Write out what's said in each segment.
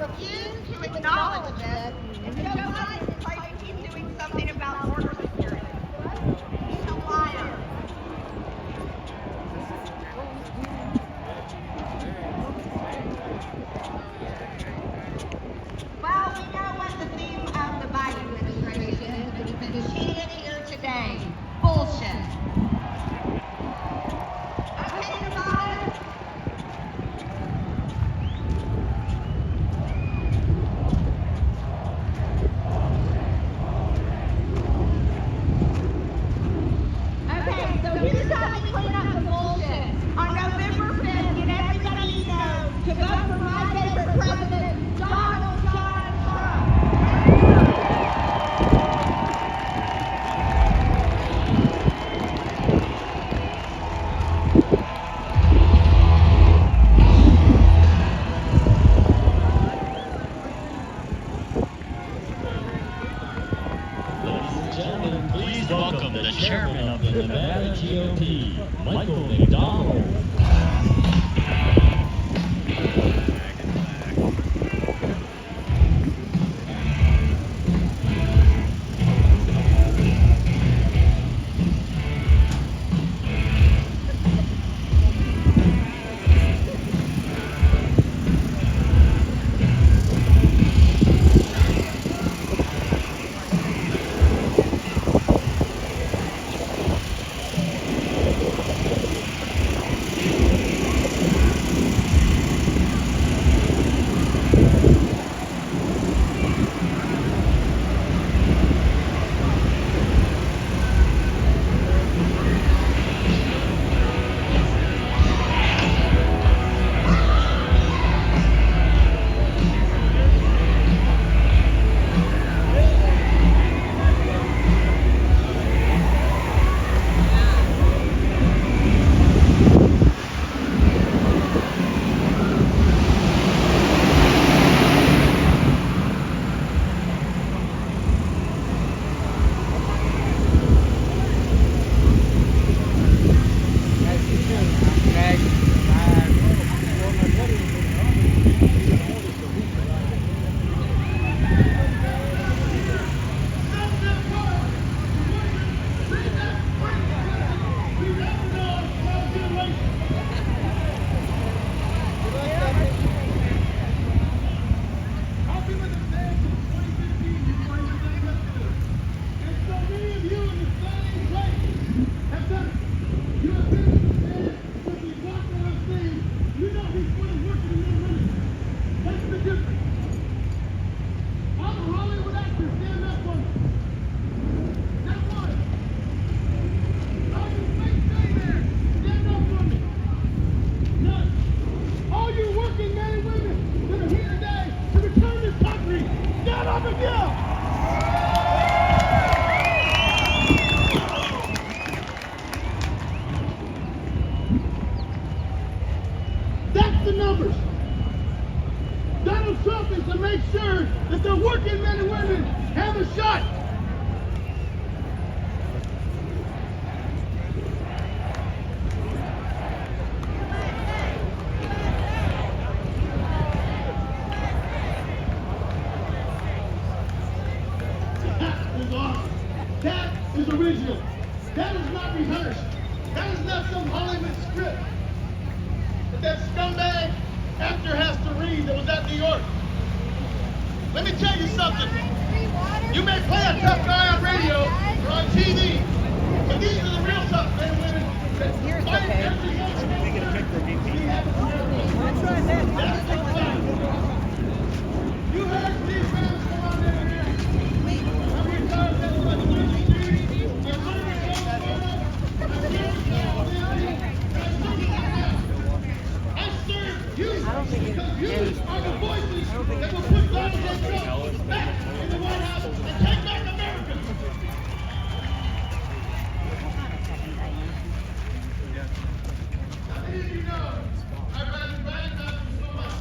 refuse to acknowledge this, and Joe Biden is claiming he's doing something about border security. He's a liar. Well, we know what the theme of the Biden administration is, but it's been repeated here today. Bullshit. Okay, Nevada. Okay, so here's how we clean up the bullshit. On November 5th, get everybody you know to vote for my favorite president, Donald John Trump. Ladies and gentlemen, please welcome the chairman of the Nevada GOP, Michael McDonald. That's the numbers. Donald Trump is to make sure that the working men and women have a shot. That is awesome. That is original. That is not rehearsed. That is not some Hollywood script that scumbag actor has to read that was at New York. Let me tell you something. You may play a tough guy on radio or on TV, but these are the real tough men and women that fight every day. That's the fact. You heard these fans go on there and there. How many times that's what the you are the voices that will put Donald Trump back in the White House and take back America. How many of you know I've been so much?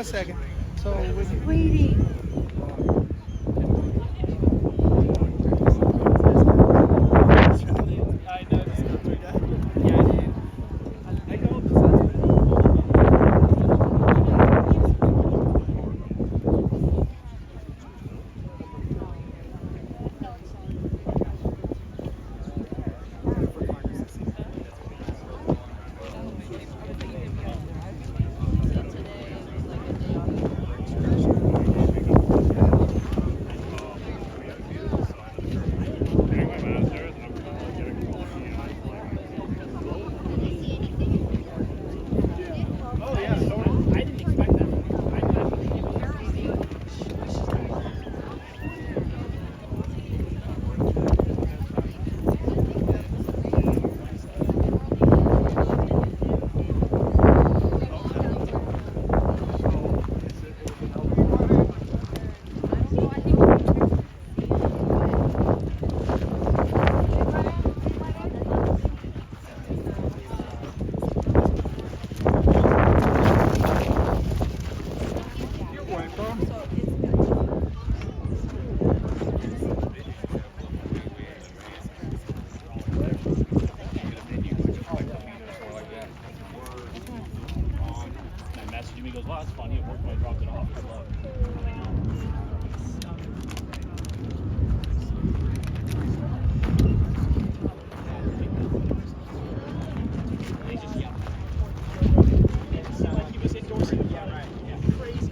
1 second. So with Waiting. I noticed that. Yeah, I did. I know the Oh yeah, so I didn't expect that. Messaged me, goes, "Wow, that's funny. It worked when I dropped it off. Good luck." They just yell. Like he was endorsing. Yeah, right. Yeah. Crazy.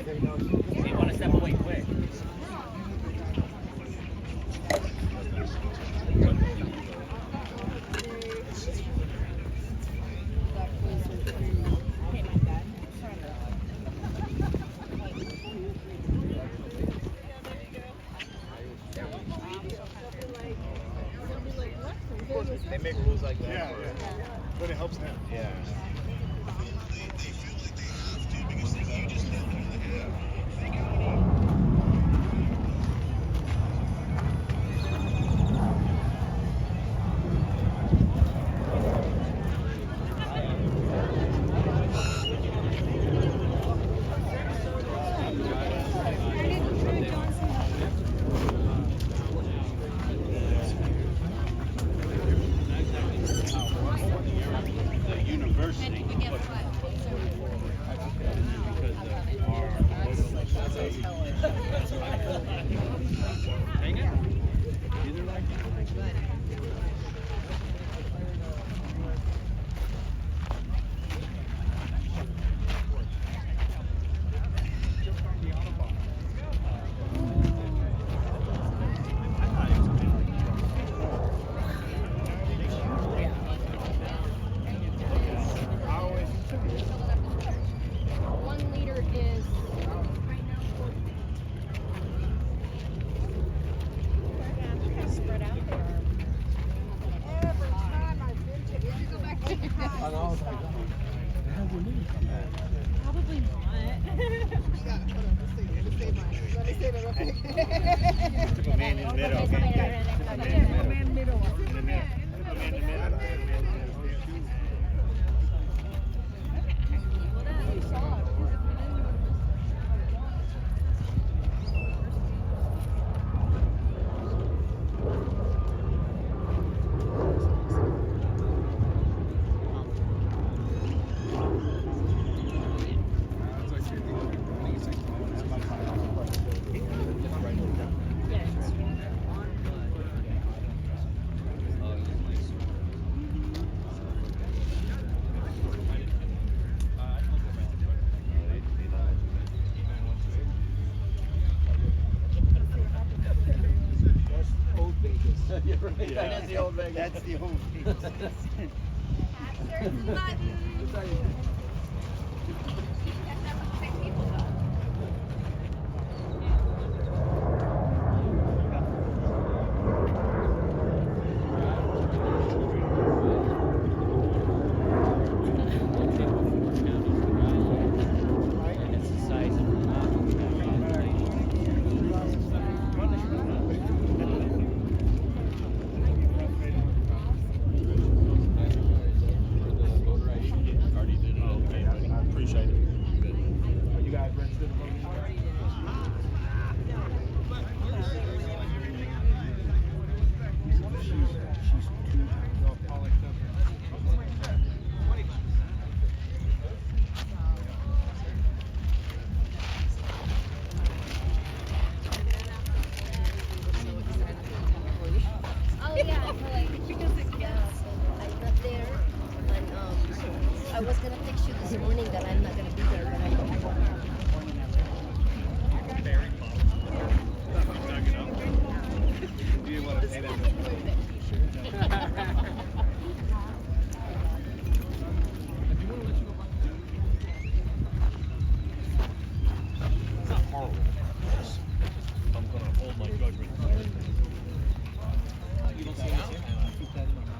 They want to step away quick. They make rules like that. Yeah, but it helps them. Yeah. Probably Took a man in the middle. Okay? Man in the middle. That's the old Vegas. That's the old Vegas. I was gonna text you this morning that I'm not gonna be there, but I don't. Do you want to pay that? It's not horrible. I'm gonna hold my judgment. You don't see this here? Keep that in my mouth.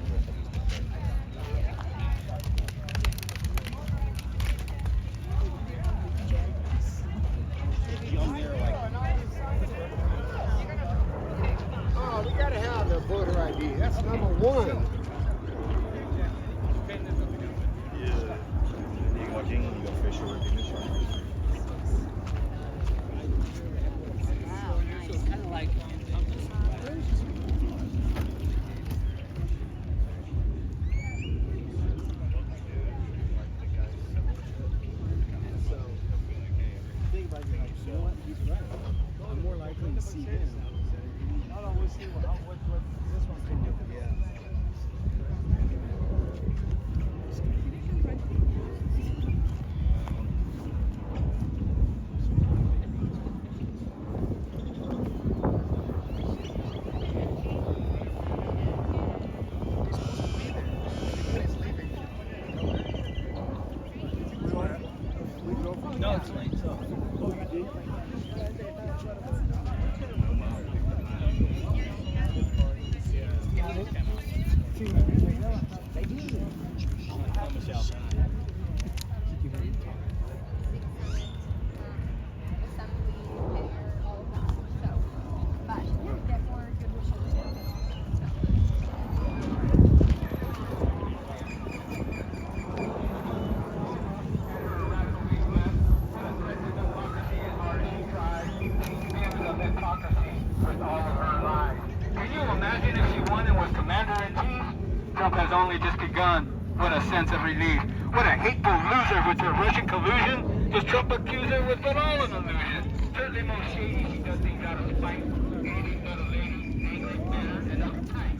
Oh, we gotta have the voter ID. That's number one. Yeah. You go King, you go facial recognition. Kind of like think about it, like, you know what? He's right. I'm more likely to see him. Hold on, we'll see what this one can do. Yeah. No, it's late. So. Oh, you did? Can you imagine if she won and was commander-in-chief? Trump has only just begun. What a sense of relief. What a hateful loser with her Russian collusion. Does Trump accuse her with but all an illusion? Certainly most shady, she does things out of spite. Any little lady, angry, bitter, and uptight.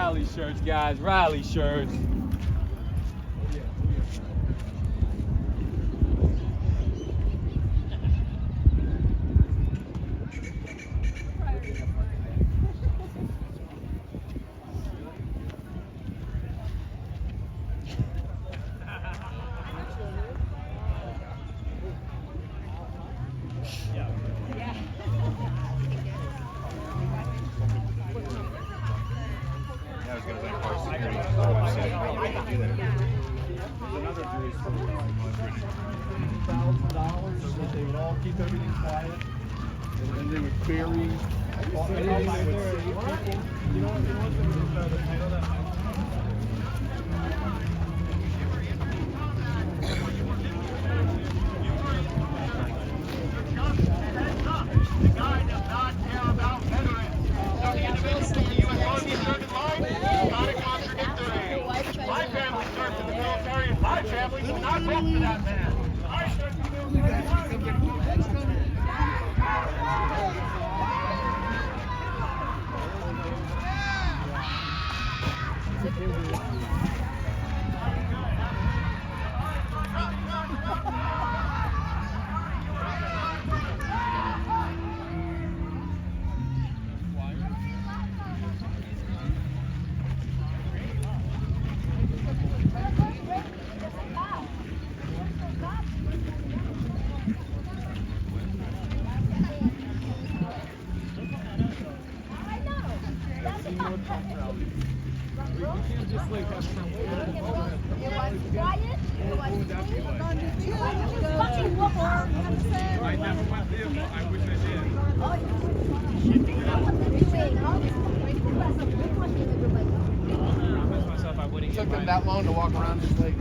Rally shirts, guys. Rally shirts. Yeah, I was going to say car security. So I said, how do you do that? There's another jury story on $1,000 so that they would all keep everything quiet, and then they would bury anything that would save people. You know what? The guy does not care about veterans. So the individual in the U.S. Army served in line is not a contradictory. My family served in the military, and my family will not vote for that man. I served in the military. It took them that long to walk around this lake.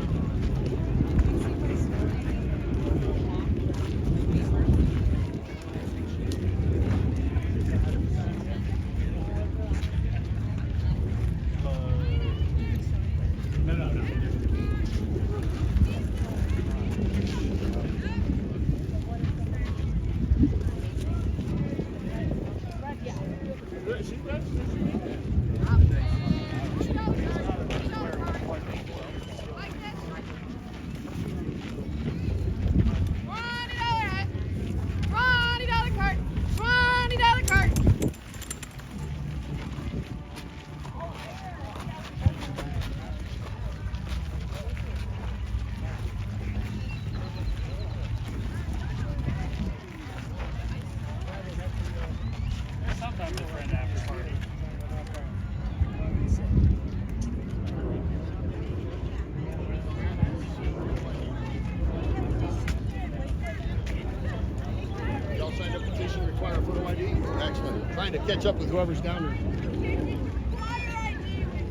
Y'all signed a petition to require a photo ID? Excellent. Trying to catch up with whoever's down there.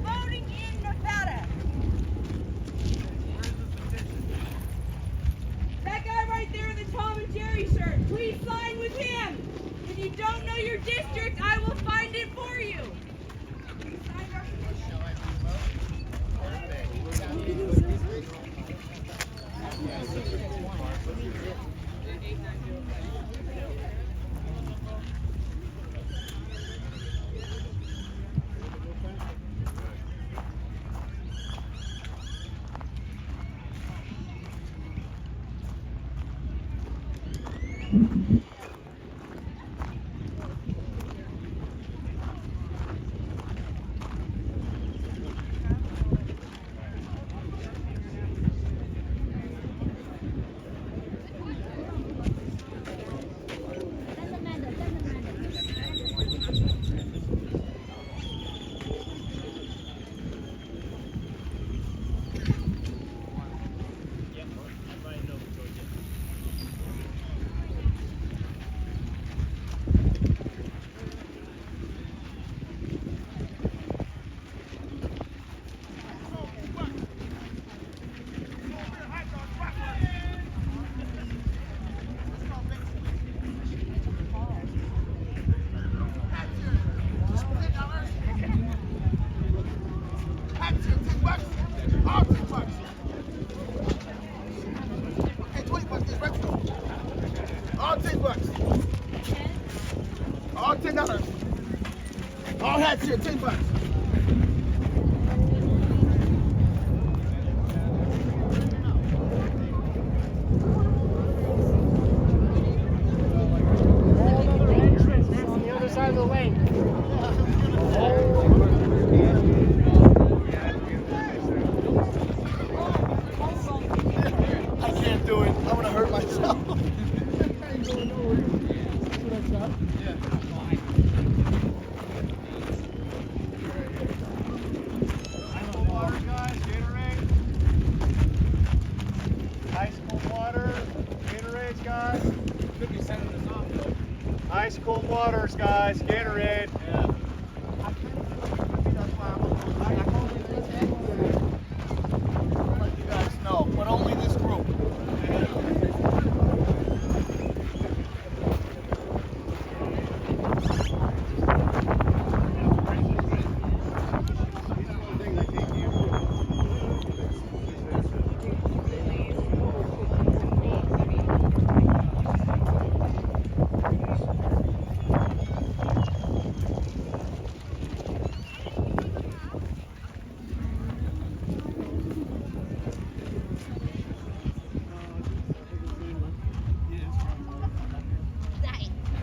Voting in Nevada. That guy right there in the Tom and Jerry shirt, please sign with him. If you don't know your district, I will find it for you. guys. Gatorade. Let you guys know, but only this group.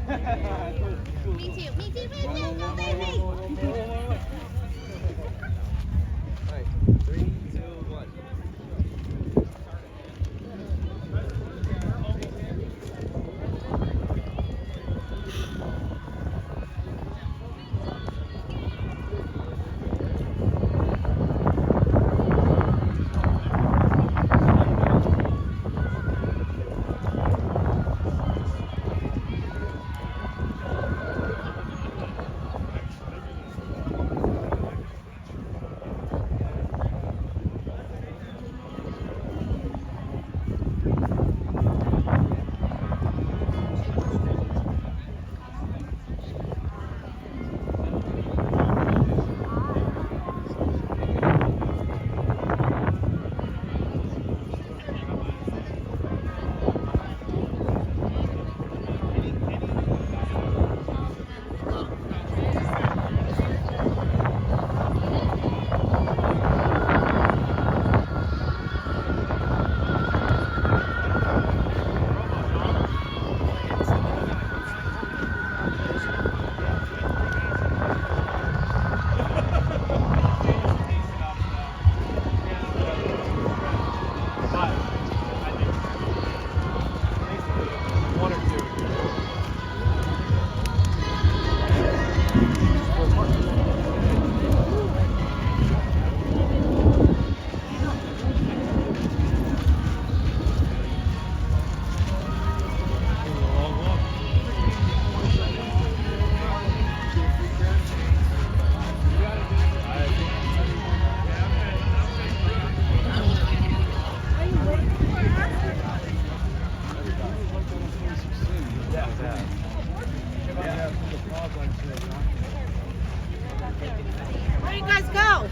Me too, me too, me too, go baby! Right. 3, 2, 1. Where do you guys go?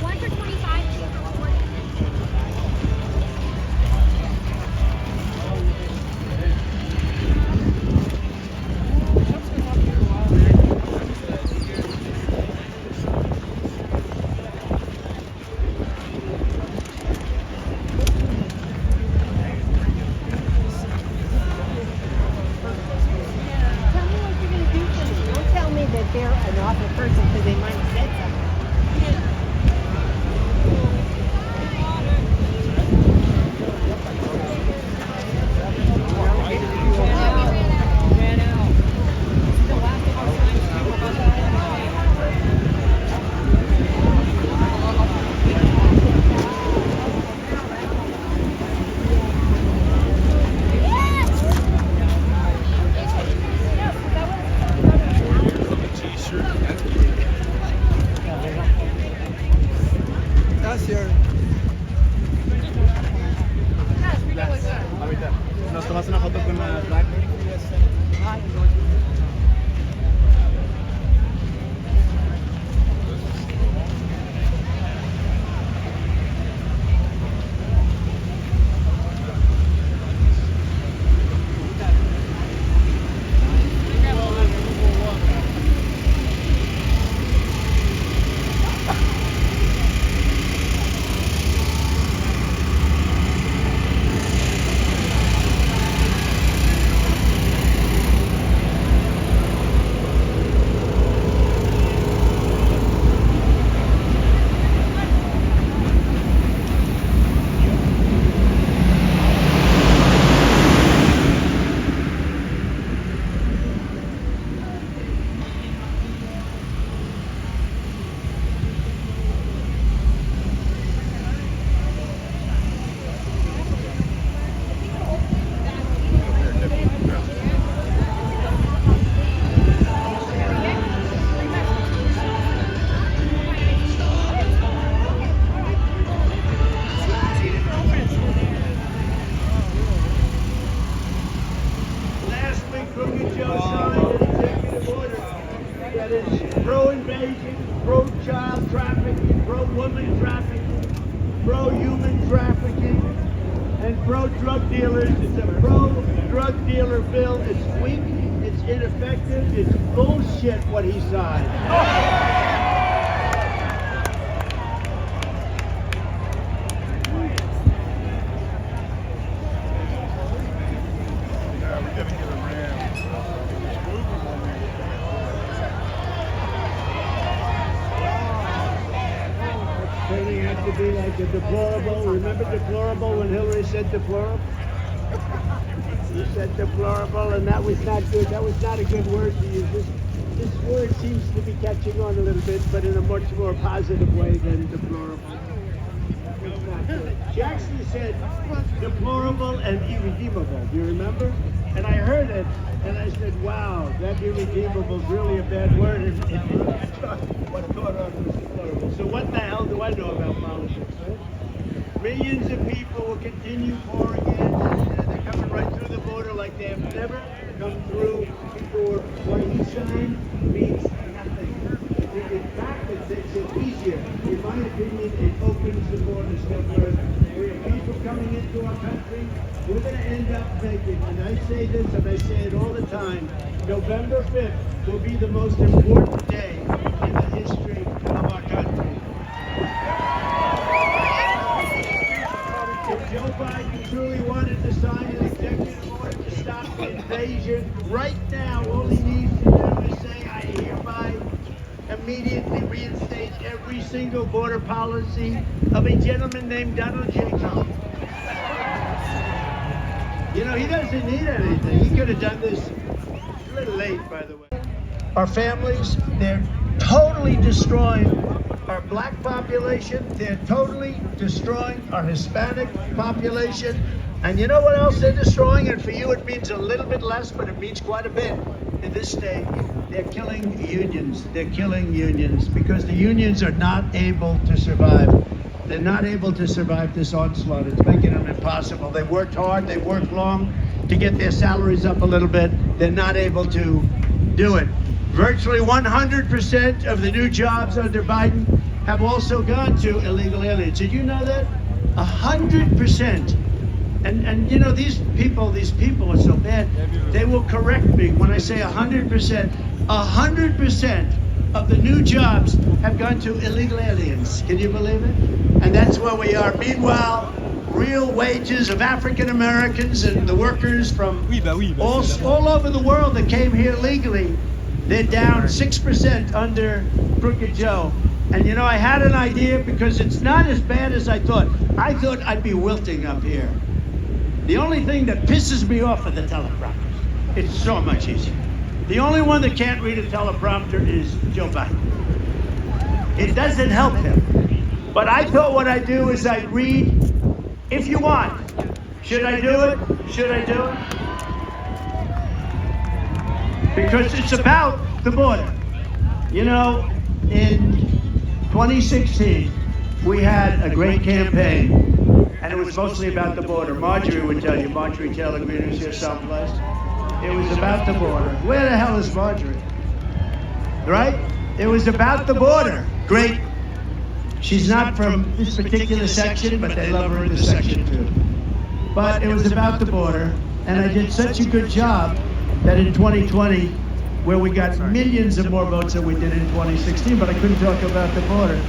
1 for 25, 2 for 40. Tell me what you're going to do for me. Don't tell me that they're an awful person because they might have said something. pro-invasion, pro-child trafficking, pro-woman trafficking, pro-human trafficking, and pro-drug dealers. It's a pro-drug dealer bill. It's weak, it's ineffective, it's bullshit what he signed. Turning out to be like a deplorable. Remember deplorable when Hillary said deplorable? You said deplorable, and that was not good. That was not a good word to use. This word seems to be catching on a little bit, but in a much more positive way than deplorable. It's not good. She actually said deplorable and irredeemable. Do you remember? And I heard it, and I said, wow, that irredeemable is really a bad word. What caught on was deplorable. So what the hell do I know about politics, right? Millions of people will continue pouring in, and they're coming right through the border like they have never come through before. What he signed means nothing. In fact, it makes it easier. In my opinion, it opens the border still further. We have people coming into our country. We're going to end up making, and I say this and I say it all the time, November 5th will be the most important day in the history of our country. If Joe Biden truly wanted to sign an executive order to stop the invasion, right now all he needs to do is say, I hereby immediately reinstate every single border policy of a gentleman named Donald J. Trump. You know, he doesn't need anything. He could have done this a little late, by the way. Our families, they're totally destroying our black population. They're totally destroying our Hispanic population. And you know what else they're destroying? And for you it means a little bit less, but it means quite a bit. In this state, they're killing unions. They're killing unions because the unions are not able to survive. They're not able to survive this onslaught. It's making them impossible. They worked hard, they worked long to get their salaries up a little bit. They're not able to do it. Virtually 100% of the new jobs under Biden have also gone to illegal aliens. Did you know that? 100%. And you know, these people are so bad. They will correct me when I say 100%. 100% of the new jobs have gone to illegal aliens. Can you believe it? And that's where we are. Meanwhile, real wages of African Americans and the workers from all over the world that came here legally, they're down 6% under Crooked Joe. And you know, I had an idea because it's not as bad as I thought. I thought I'd be wilting up here. The only thing that pisses me off are the teleprompters. It's so much easier. The only one that can't read a teleprompter is Joe Biden. It doesn't help him. But I thought what I'd do is I'd read, if you want. Should I do it? Should I do it? Because it's about the border. You know, in 2016, we had a great campaign. And it was mostly about the border. Marjorie would tell you, Marjorie Taylor Greene was here someplace. It was about the border. Where the hell is Marjorie? Right? It was about the border. Great. She's not from this particular section, but they love her in this section too. But it was about the border, and I did such a good job that in 2020, where we got millions of more votes than we did in 2016, but I couldn't talk about the border.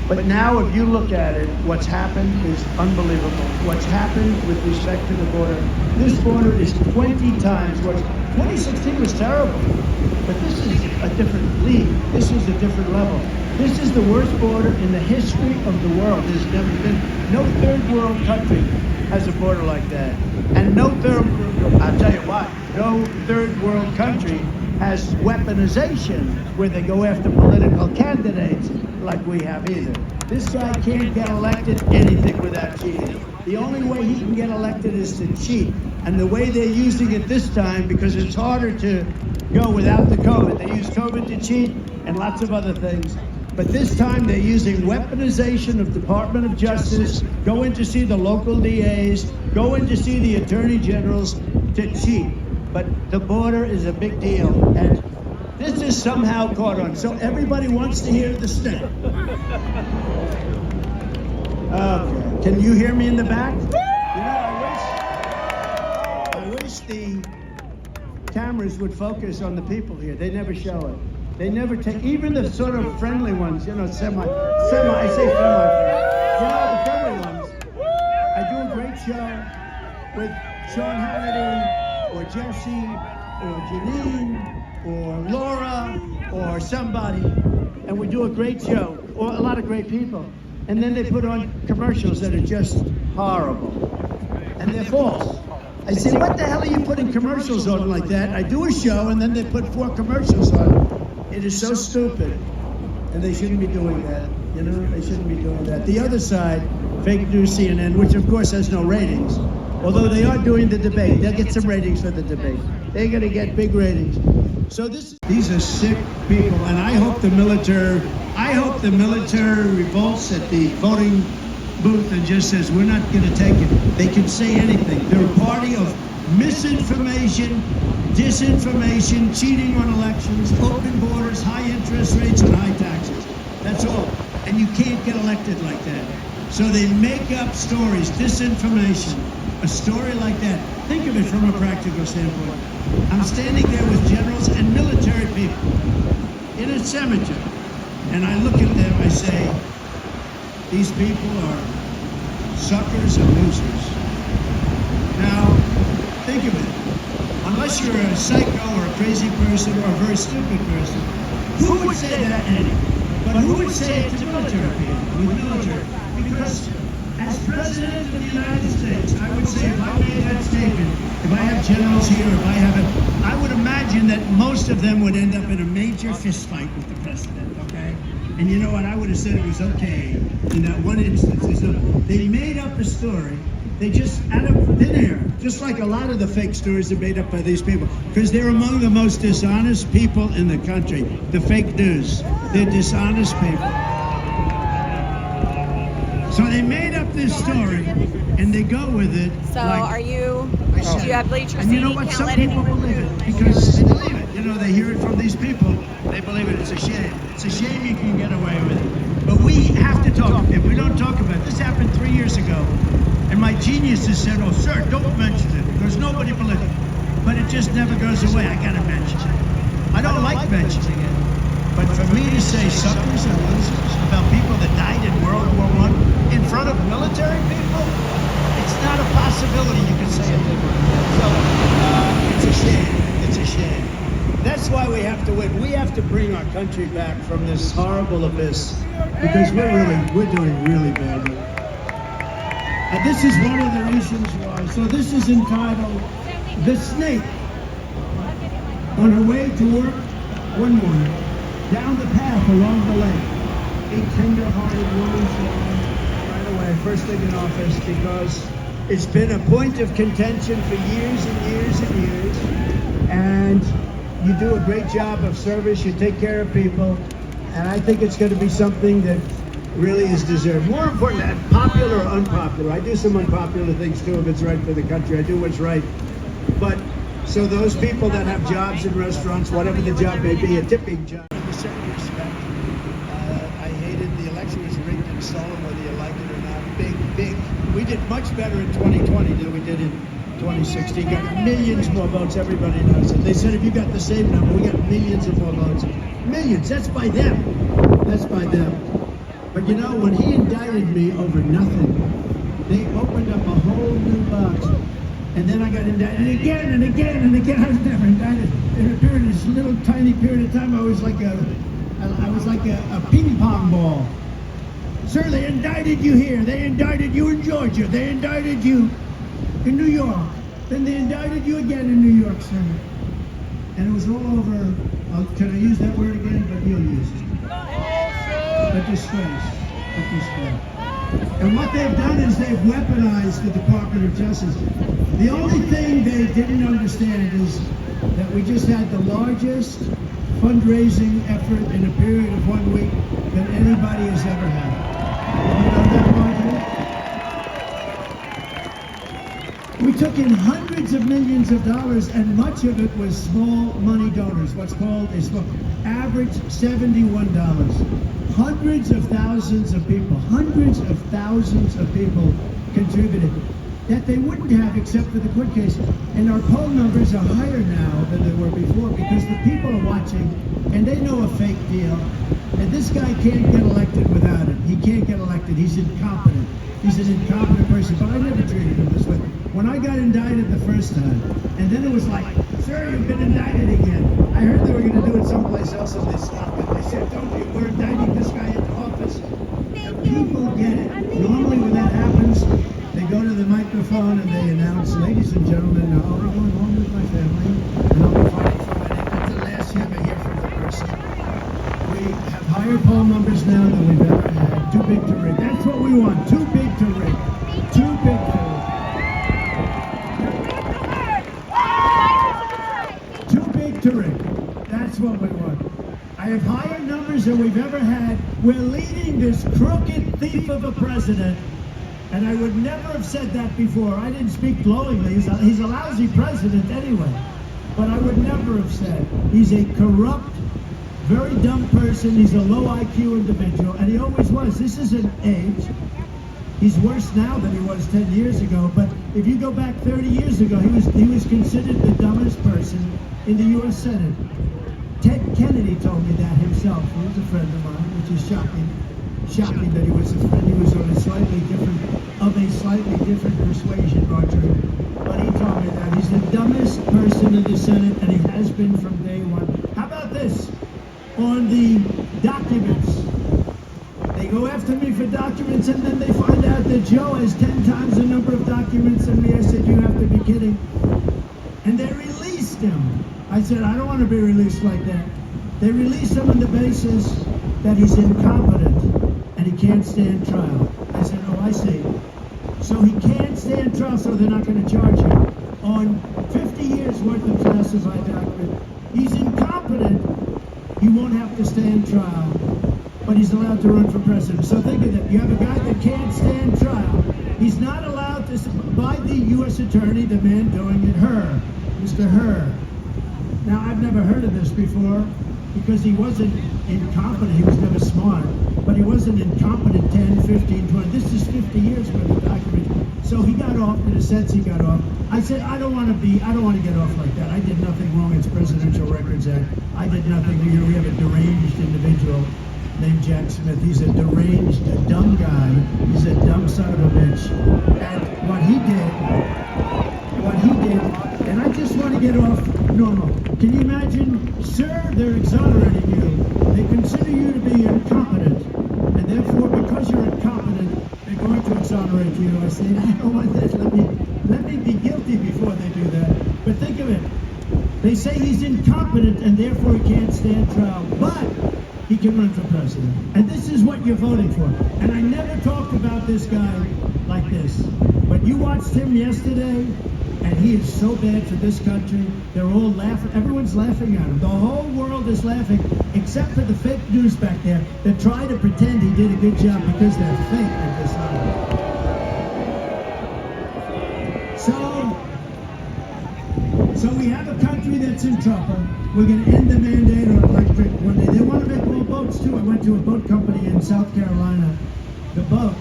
But now, if you look at it, what's happened is unbelievable. What's happened with respect to the border, this border is 20 times what 2016 was terrible. But this is a different league. This is a different level. This is the worst border in the history of the world. There's never been, no third world country has a border like that. And no third, I'll tell you what, no third world country has weaponization where they go after political candidates like we have either. This guy can't get elected anything without cheating. The only way he can get elected is to cheat. And the way they're using it this time, because it's harder to go without the COVID. They use COVID to cheat and lots of other things. But this time they're using weaponization of Department of Justice, go in to see the local DAs, go in to see the attorney generals to cheat. But the border is a big deal. And This is somehow caught on. So everybody wants to hear the snake. Okay. Can you hear me in the back? You know, I wish the cameras would focus on the people here. They never show it. They never take, even the sort of friendly ones, you know, I say friendly. You know, the friendly ones. I do a great show with Sean Hannity, or Jesse, or Janine, or Laura, or somebody, and we do a great show, or a lot of great people. And then they put on commercials that are just horrible, and they're false. I say, what the hell are you putting commercials on like that? I do a show, and then they put 4 commercials on. It is so stupid, and they shouldn't be doing that. You know, they shouldn't be doing that. The other side, fake news CNN, which of course has no ratings, although they are doing the debate. They'll get some ratings for the debate. They're going to get big ratings. So these are sick people, and I hope the military revolts at the voting booth and just says, we're not going to take it. They can say anything. They're a party of misinformation, disinformation, cheating on elections, open borders, high interest rates, and high taxes. That's all. And you can't get elected like that. So they make up stories, disinformation, a story like that. Think of it from a practical standpoint. I'm standing there with generals and military people in a cemetery, and I look at them, I say, these people are suckers and losers. Now, think of it. Unless you're a psycho or a crazy person or a very stupid person, who would say that anyway? But who would say it to military people, with military? Because as President of the United States, I would say if I made that statement, if I have generals here, I would imagine that most of them would end up in a major fist fight with the president, okay? And you know what, I would have said it was okay in that one instance. They made up a story, they just, out of thin air, just like a lot of the fake stories are made up by these people, because they're among the most dishonest people in the country, the fake news. They're dishonest people. So they made up this story, and they go with it. So like, do you have bleacher and you know seating? what? Can't Some let people anyone believe move. it because they believe it. You know, they hear it from these people. They believe it. It's a shame. It's a shame you can get away with it. But we have to talk. If we don't talk about it, this happened 3 years ago, and my geniuses said, "Oh, sir, don't mention it because nobody believes it." But it just never goes away. I gotta mention it. I don't like mentioning it, but for me to say suckers and losers about people that died in World War I in front of military people, it's not a possibility you can say it. So it's a shame. It's a shame. That's why we have to win. We have to bring our country back from this horrible abyss because we're doing really badly. And this is one of the reasons why. So this is entitled "The Snake." On her way to work one morning, down the path along the lake, a tender-hearted woman saw right away, first thing in office, because it's been a point of contention for years and years and years, and you do a great job of service, you take care of people, and I think it's going to be something that really is deserved. More important, popular or unpopular. I do some unpopular things too if it's right for the country. I do what's right. But so those people that have jobs in restaurants, whatever the job may be, a tipping job, in a certain respect, I hated the election was rigged and stolen, whether you like it or not. Big. We did much better in 2020 than we did in 2016. Got millions more votes, everybody knows it. They said if you got the same number, we got millions of more votes. Millions, that's by them. That's by them. But you know, when he indicted me over nothing, they opened up a whole new box. And then I got indicted again and again and again. I was never indicted. In a period, this little tiny period of time, I was like a ping pong ball. Sir, they indicted you here. They indicted you in Georgia. They indicted you in New York. Then they indicted you again in New York, sir. And it was all over. Can I use that word again? But you'll use it. A disgrace. A disgrace. And what they've done is they've weaponized the Department of Justice. The only thing they didn't understand is that we just had the largest fundraising effort in a period of 1 week that anybody has ever had. You know that, Marjorie? We took in hundreds of millions of dollars, and much of it was small money donors, what's called a small, average $71. Hundreds of thousands of people contributed that they wouldn't have except for the court case. And our poll numbers are higher now than they were before because the people are watching and they know a fake deal. And this guy can't get elected without it. He can't get elected. He's incompetent. He's an incompetent person, but I never treated him this way. When I got indicted the first time, and then it was like, sir, you've been indicted again. I heard they were going to do it someplace else and they stopped it. They said, don't you, we're indicting this guy into office. And people get it. Normally when that happens, they go to the microphone and they announce, ladies and gentlemen, I'll be going home with my family, and I'll be fighting for my name. That's the last you ever hear from the person. We have higher poll numbers now than we've ever had. Too big to rig. That's what we want. Too big to rig. Too big to rig. Too big to rig. That's what we want. I have higher numbers than we've ever had. We're leading this crooked thief of a president. And I would never have said that before. I didn't speak glowingly. He's a lousy president anyway. But I would never have said he's a corrupt, very dumb person. He's a low IQ individual, and he always was. This isn't age. He's worse now than he was 10 years ago. But if you go back 30 years ago, he was considered the dumbest person in the U.S. Senate. Ted Kennedy told me that himself. He was a friend of mine, which is shocking. Shocking that he was a friend. He was of a slightly different persuasion, Marjorie. But he told me that he's the dumbest person in the Senate, and he has been from day one. How about this? On the documents. They go after me for documents, and then they find out that Joe has 10 times the number of documents than me. I said, you have to be kidding. And they released him. I said, I don't want to be released like that. They released him on the basis that he's incompetent and he can't stand trial. I said, oh, I see. So he can't stand trial, so they're not going to charge him. On 50 years worth of classified documents, he's incompetent. He won't have to stand trial, but he's allowed to run for president. So think of that. You have a guy that can't stand trial. He's not allowed to, by the U.S. attorney, the man doing it, Mr. Herr. Now, I've never heard of this before because he wasn't incompetent. He was never smart, but he wasn't incompetent 10, 15, 20. This is 50 years worth of documents. So he got off, in a sense he got off. I said, I don't want to get off like that. I did nothing wrong. It's Presidential Records Act. I did nothing. We have a deranged individual named Jack Smith. He's a deranged, a dumb guy. He's a dumb son of a bitch. And what he did, and I just want to get off normal. Can you imagine, sir, they're exonerating you. They consider you to be incompetent. And therefore, because you're incompetent, they're going to exonerate you. I say, I don't want that. Let me be guilty before they do that. But think of it. They say he's incompetent and therefore he can't stand trial. But he can run for president. And this is what you're voting for. And I never talked about this guy like this. But you watched him yesterday, and he is so bad for this country. They're all laughing. Everyone's laughing at him. The whole world is laughing, except for the fake news back there that try to pretend he did a good job because they're fake and dishonest. So we have a country that's in trouble. We're going to end the mandate on electric one day. They want to make all boats too. I went to a boat company in South Carolina. The boat.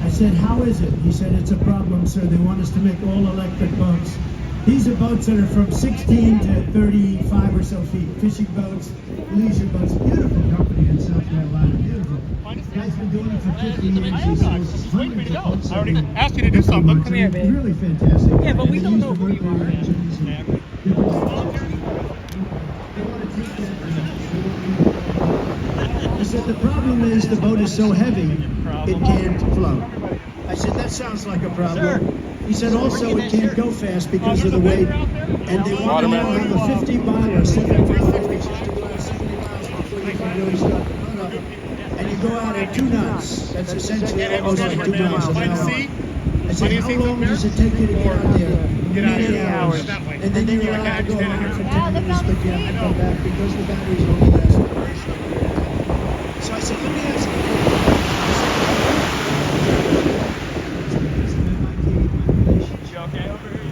I said, how is it? He said, it's a problem, sir. They want us to make all electric boats. These are boats that are from 16 to 35 or so feet. Fishing boats, leisure boats. Beautiful company in South Carolina. Beautiful. Guy's been doing it for 50 years. Just wait for me to go. I already asked you to do something. Come here, babe. Really fantastic. Yeah, but we don't know who you are. I said, the problem is the boat is so heavy, it can't float. I said, that sounds like a problem. He said, also, it can't go fast because of the weight. And they want to have a 50-mile or 70 miles before you can really start the boat up. And you go out at 2 knots. That's essentially almost like 2 miles an hour. I said, how long does it take you to get out there? Many hours. And then you're allowed to go out for 10 minutes, but you have to come back because the batteries only last for very short period of time. So I said, let me ask you. You okay over here?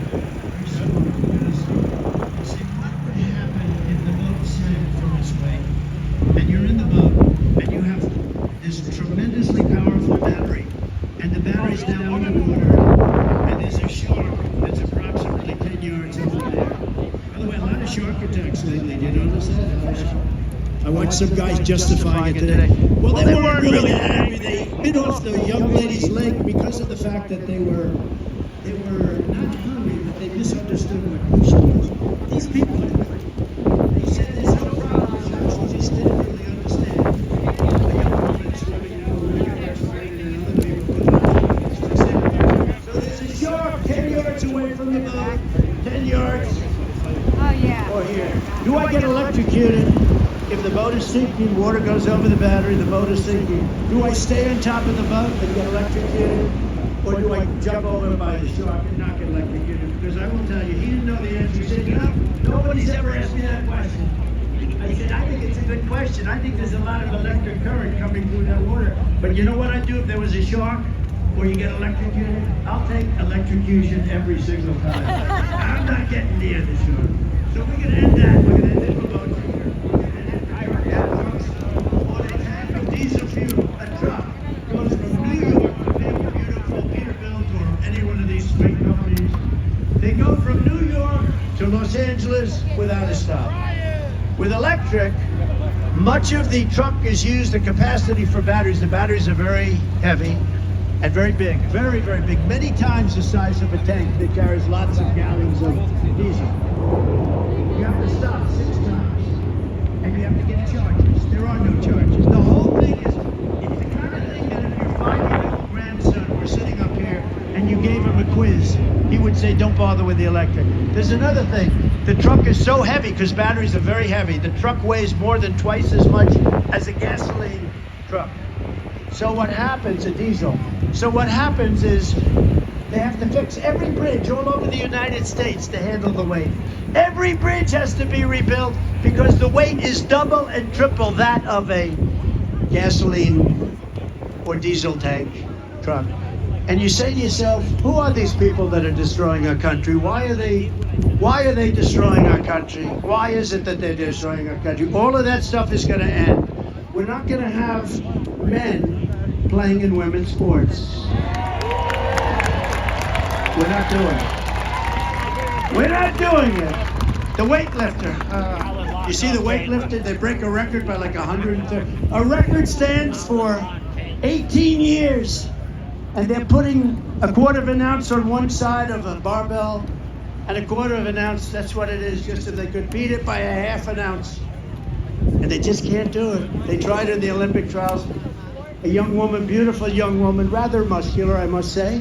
some guys justifying it today. Well, they weren't really that angry. They bit off the young lady's leg because of the fact that they were not hungry, but they misunderstood what she was. These people are different. They said there's no problem with her. She just didn't really understand. A young woman swimming in a lake restaurant and other people couldn't understand. So there's a shark 10 yards away from the boat, 10 yards. Oh, yeah. Or here. Do I get electrocuted if the boat is sinking, water goes over the battery, the boat is sinking? Do I stay on top of the boat and get electrocuted? Or do I jump over by the shark and not get electrocuted? Because I will tell you, he didn't know the answer. He said, you know, nobody's ever asked me that question. I said, I think it's a good question. I think there's a lot of electric current coming through that water. But you know what I'd do if there was a shark or you get electrocuted? I'll take electrocution every single time. I'm not getting near the shark. So we're going to end that. We're going to end it for both here. We're going to end it on a tank of diesel fuel. A truck goes from New York, the big, beautiful Peterbilt or any one of these big companies. They go from New York to Los Angeles without a stop. With electric, much of the truck is used, the capacity for batteries. The batteries are very heavy and very big, very, very big. Many times the size of a tank that carries lots of gallons of diesel. You have to stop 6 times, and you have to get charges. There are no charges. The whole thing is, it's the kind of thing that if your 5-year-old grandson were sitting up here and you gave him a quiz, he would say, don't bother with the electric. There's another thing. The truck is so heavy because batteries are very heavy. The truck weighs more than twice as much as a gasoline truck. So what happens, a diesel. So what happens is they have to fix every bridge all over the United States to handle the weight. Every bridge has to be rebuilt because the weight is double and triple that of a gasoline or diesel tank truck. And you say to yourself, who are these people that are destroying our country? Why are they destroying our country? Why is it that they're destroying our country? All of that stuff is going to end. We're not going to have men playing in women's sports. We're not doing it. We're not doing it. The weightlifter. You see the weightlifter, they break a record by like 130. A record stands for 18 years. And they're putting a quarter of an ounce on one side of a barbell and a quarter of an ounce, that's what it is, just so they could beat it by a half an ounce. And they just can't do it. They tried in the Olympic trials. A young woman, beautiful young woman, rather muscular, I must say.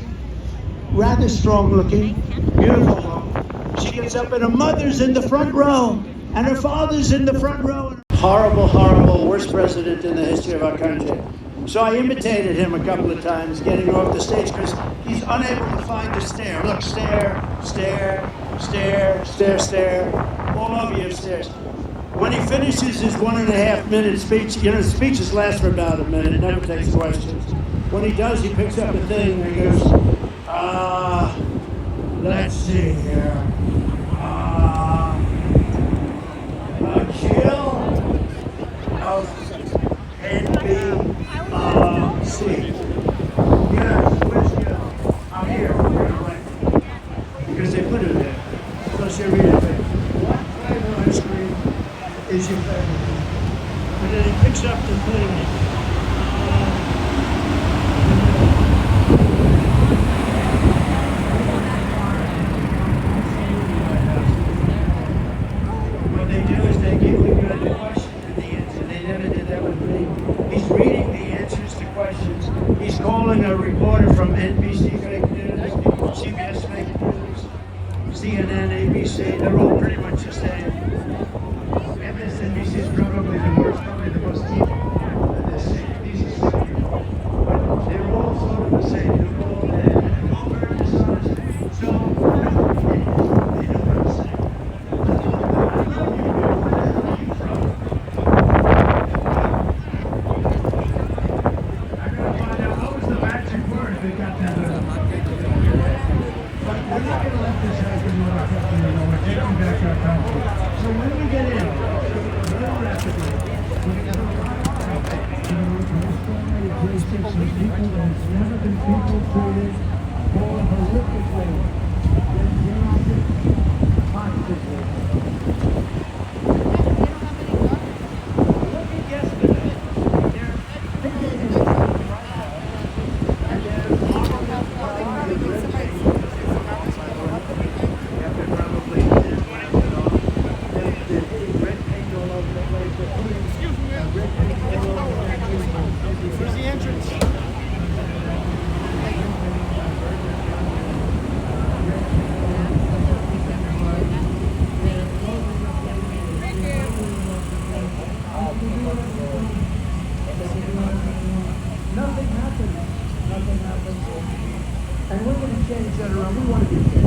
Rather strong looking, beautiful woman. She gets up and her mother's in the front row and her father's in the front row. Horrible, horrible, worst president in the history of our country. So I imitated him a couple of times getting off the stage because he's unable to find the stair. Look, stair, stair, stair, stair, stair. All over you have stairs. When he finishes his 1.5 minute speech, you know, speeches last for about a minute, never takes questions. When he does, he picks up the thing and he goes, let's see here. A chill of NBC. Yes, where's Jill? I'm here. Because they put it there. So she read it there. What flavor ice cream is your favorite? And then he picks up the thing. What they do is they give the guy the question and the answer. They never did that with me. He's reading the answers to questions. He's calling a reporter from NBC fake news, CBS fake news, CNN, ABC. They're all pretty much the same. MSNBC is probably the worst, probably the most evil. These are sick people. But they're all sort of the same. They're all very dishonest. So, they know what I'm saying. I love you. Where are you from? I'm going to find out what was the magic word that got that. But we're not going to let this happen with our country anymore. We're taking back our country. So when we get in, very rapidly, we're going to people that have never been people treated more horrifically than positively. Look at decades that are around, we want to be fair.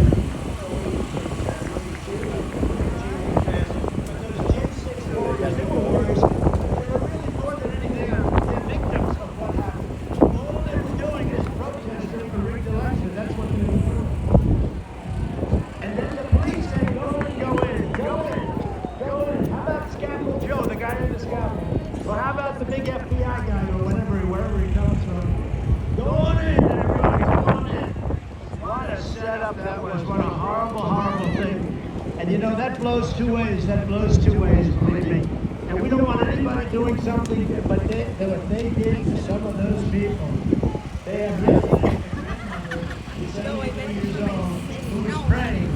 That blows two ways. That blows two ways, believe me. And we don't want anybody doing something, but what they did to some of those people, they have yet to get the 73 years old who was praying.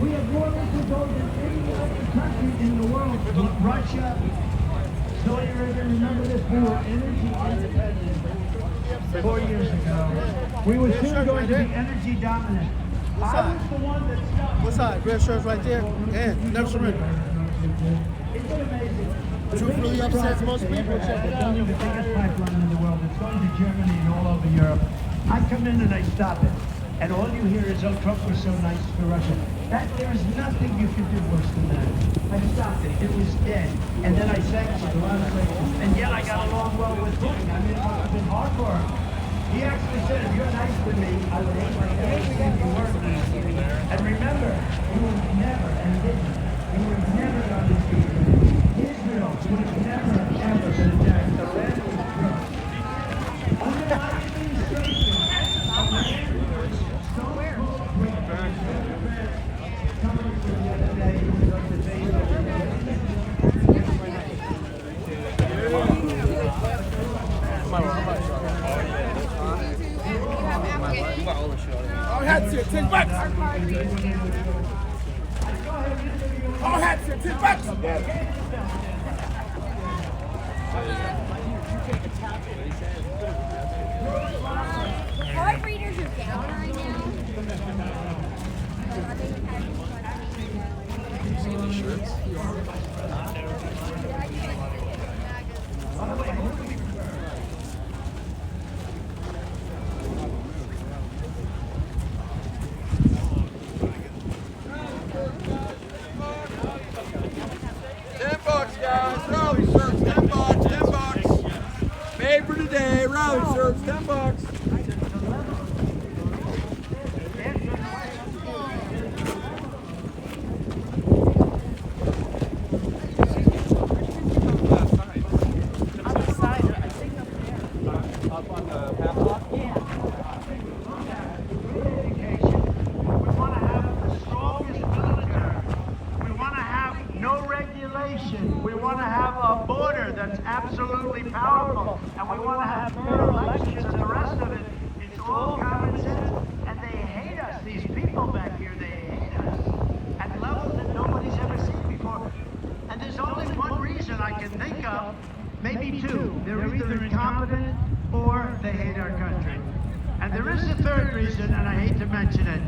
We have more liquid gold than any other country in the world. Russia, Saudi Arabia, remember this? We were energy independent 4 years ago. We were soon going to be energy dominant. I was the one that stopped. What's that? Red shirts right there. And never surrender. It's amazing. Truthfully upsets most people. Check it out. The biggest pipeline in the world. It's going to Germany and all over Europe. I come in and I stop it. And all you hear is, oh, Trump was so nice to Russia. There is nothing you can do worse than that. I stopped it. It was dead. And then I sanctioned a lot of places. And yet I got along well with him. I mean, I've been hard for him. He actually said, if you're nice to me, I would hate my everything if you weren't nice to me. And remember, he was never, and didn't, he was never on his feet. Israel would have never, ever been attacked. The land was crushed. Under my administration, a land was so coming to the other day, he was on the base of All hats here, $10. All hats here, $10. Card readers are down right now. See the shirts? $10, guys. Rally shirts, $10. $10. Made for today. Rally shirts, $10. We want to have a border that's absolutely powerful, and we want to have fair elections, and the rest of it, it's all common sense. And they hate us, these people back here, they hate us at levels that nobody's ever seen before. And there's only one reason I can think of, maybe two. They're either incompetent or they hate our country. And there is a third reason, and I hate to mention it.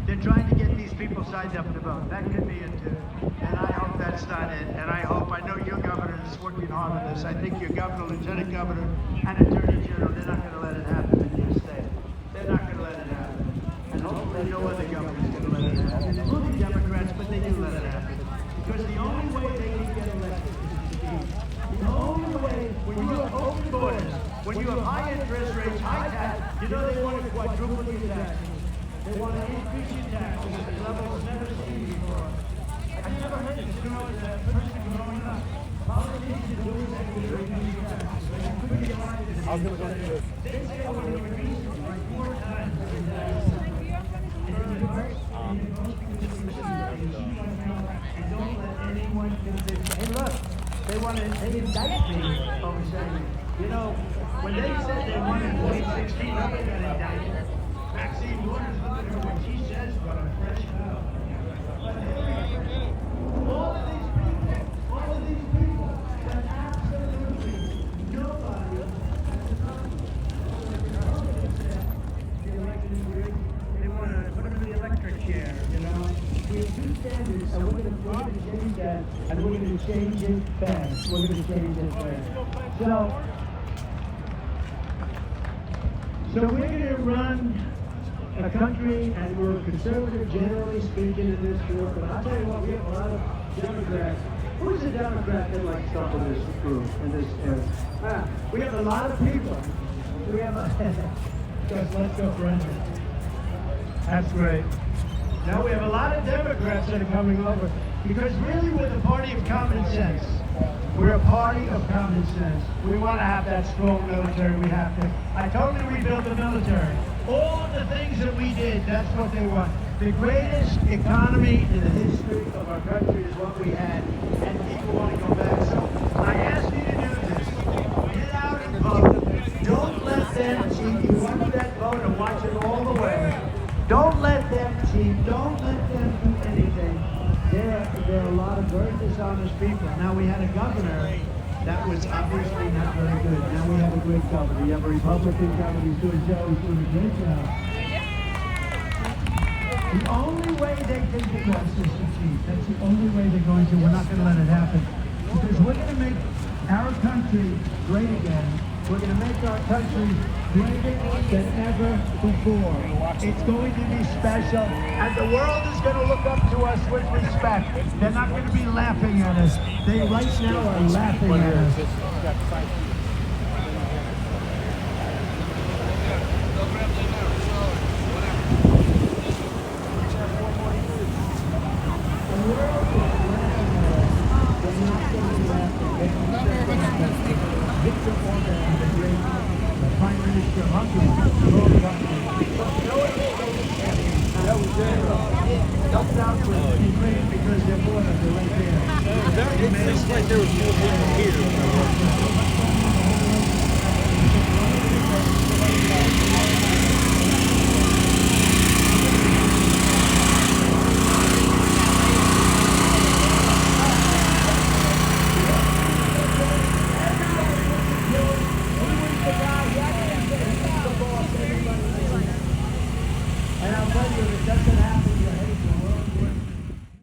They're trying to get these people signed up to vote. That could be it too. And I hope that's not it. And I know your governor is working hard on this. I think your governor, lieutenant governor, and attorney general, they're not going to let it happen in your state. They're not going to let it happen. And hopefully no other governor is going to let it happen, including Democrats, but they do let it happen. Because the only way they can get elected is to be You know they want to quadruple your taxes. They want to increase your taxes at levels never seen before. I never heard this girl as a person growing up. Politicians do that to reduce your taxes. I was going to go to this. They say when they reduce them like 4 times every day. Don't let anyone convince you. Hey, look, they indict me over saying, you know, when they said they won in 2016, nobody got indicted. Maxine Waters, look at her when she says what a fresh cow. But all of these people, that absolutely nobody they want to put them in the electric chair, you know. We have 2 standards, and we're going to change that, and we're going to change it fast. We're going to change it fast. So we're going to run a country, and we're conservative, generally speaking, in this group. But I'll tell you what, we have a lot of Democrats. Who's a Democrat that likes stuff in this group, in this area? We have a lot of people. We have a... Let's go for instance. That's great. Now we have a lot of Democrats that are coming over because really we're the party of common sense. We're a party of common sense. We want to have that strong military. We have to. I totally rebuilt the military. All the things that we did, that's what they want. The greatest economy in the history of our country is what we had, and people want to go back. So I ask you to do this. Get out and vote. Don't let them cheat. You watch that vote and watch it all the way. Don't let them cheat. Don't let them do anything. There are a lot of very dishonest people. Now we had a governor that was obviously not very good. Now we have a great governor. You have a Republican governor who's doing a great job. The only way they can do us is to cheat. That's the only way they're going to. We're not going to let it happen. Because we're going to make our country great again. We're going to make our country greater than ever before. It's going to be special, and the world is going to look up to us with respect. They're not going to be laughing at us. They right now are laughing at us. Prime Minister of Hungary, helped out with Ukraine because their borders are right there. It seems like there was more people here. And I'll tell you, if it doesn't happen,